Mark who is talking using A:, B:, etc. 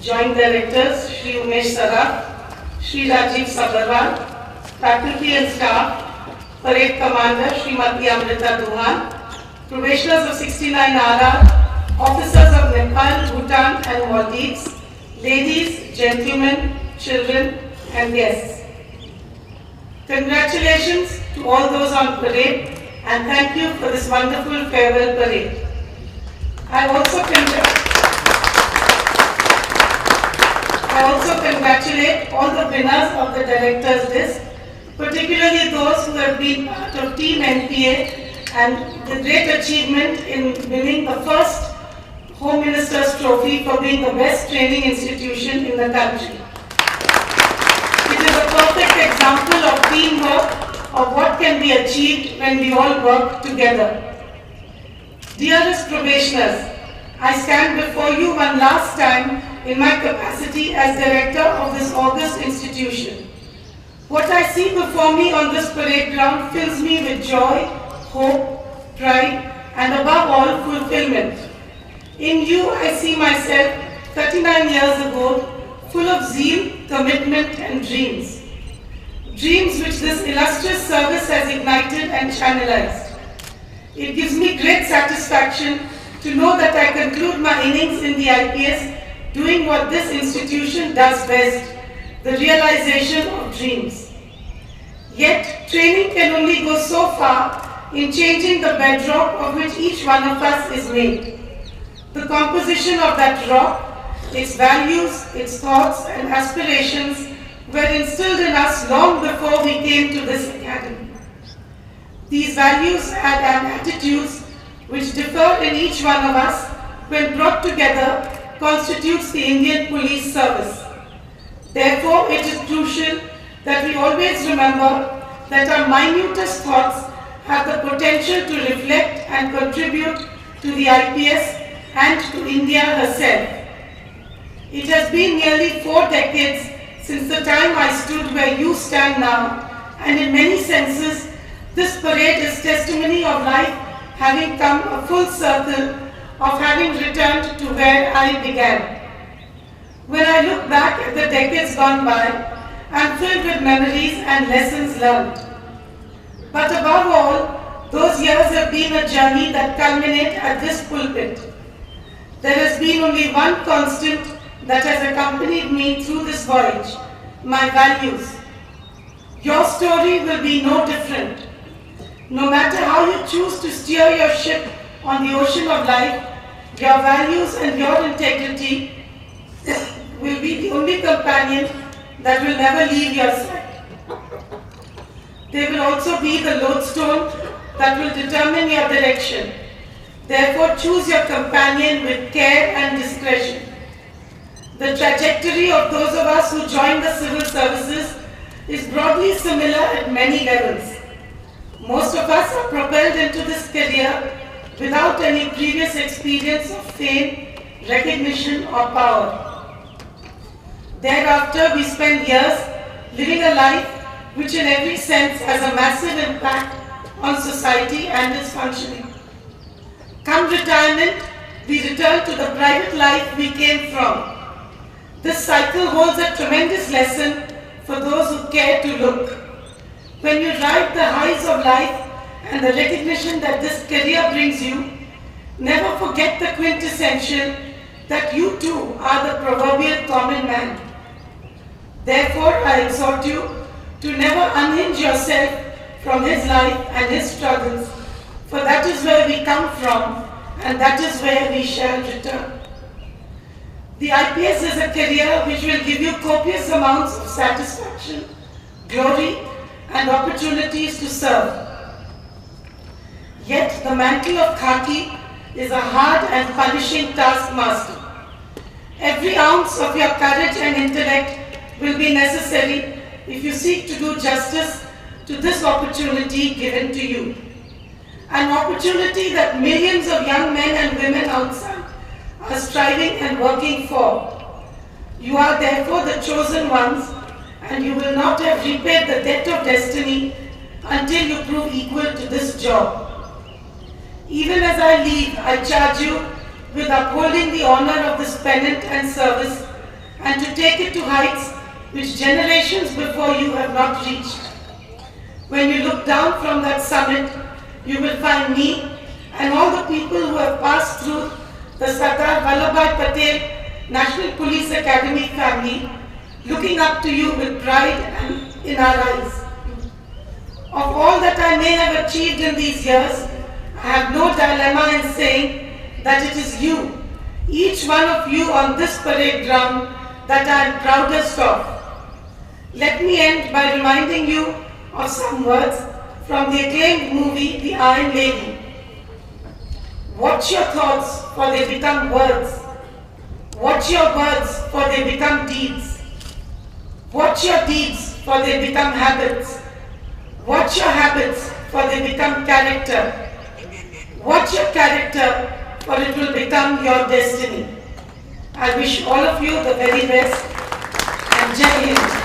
A: Joint Directors Shri Umesh Saraf, Shri Rajiv Sabarwal, faculty and staff, Parade Commander Srimati Amrita Duhan, probationers of 69 RR, officers of Nepal, Bhutan and Maldives, ladies, gentlemen, children and guests. Congratulations to all those on parade and thank you for this wonderful farewell parade. I also congratulate all the winners of the Directors List, particularly those who have been part of Team NPA and the great achievement in winning the first Home Minister's Trophy for being the best training institution in the country. It is a perfect example of teamwork, of what can be achieved when we all work together. Dearest probationers, I stand before you one last time in my capacity as Director of this august institution. What I see before me on this parade ground fills me with joy, hope, pride, and above all, fulfillment. In you, I see myself 39 years ago, full of zeal, commitment, and dreams. Dreams which this illustrious service has ignited and channelized. It gives me great satisfaction to know that I conclude my innings in the IPS doing what this institution does best, the realization of dreams. Yet, training can only go so far in changing the bedrock of which each one of us is made. The composition of that rock, its values, its thoughts and aspirations were instilled in us long before we came to this academy. These values and attitudes which differ in each one of us when brought together constitutes the Indian Police Service. Therefore, it is crucial that we always remember that our minutest thoughts have the potential to reflect and contribute to the IPS and to India herself. It has been nearly 4 decades since the time I stood where you stand now, and in many senses, this parade is testimony of life having come a full circle, of having returned to where I began. When I look back at the decades gone by, I am filled with memories and lessons learned. But above all, those years have been a journey that culminates at this pulpit. There has been only one constant that has accompanied me through this voyage, my values. Your story will be no different. No matter how you choose to steer your ship on the ocean of life, your values and your integrity will be the only companion that will never leave your side. They will also be the lodestone that will determine your direction. Therefore, choose your companion with care and discretion. The trajectory of those of us who join the civil services is broadly similar at many levels. Most of us are propelled into this career without any previous experience of fame, recognition or power. Thereafter, we spend years living a life which in every sense has a massive impact on society and its functioning. Come retirement, we return to the private life we came from. This cycle holds a tremendous lesson for those who care to look. When you ride the highs of life and the recognition that this career brings you, never forget the quintessential that you too are the proverbial common man. Therefore, I exhort you to never unhinge yourself from his life and his struggles, for that is where we come from and that is where we shall return. The IPS is a career which will give you copious amounts of satisfaction, glory, and opportunities to serve. Yet the mantle of khaki is a hard and punishing taskmaster. Every ounce of your courage and intellect will be necessary if you seek to do justice to this opportunity given to you. An opportunity that millions of young men and women outside are striving and working for. You are therefore the chosen ones, and you will not have repaid the debt of destiny until you prove equal to this job. Even as I leave, I charge you with upholding the honor of this pennant and service and to take it to heights which generations before you have not reached. When you look down from that summit, you will find me and all the people who have passed through the Sardar Vallabhbhai Patel National Police Academy family, looking up to you with pride and in our eyes. Of all that I may have achieved in these years, I have no dilemma in saying that it is you, each one of you on this parade ground, that I am proudest of. Let me end by reminding you of some words from the acclaimed movie, The Iron Lady. Watch your thoughts, for they become words. Watch your words, for they become deeds. Watch your deeds, for they become habits. Watch your habits, for they become character. Watch your character, for it will become your destiny. I wish all of you the very best, and Jai Hind.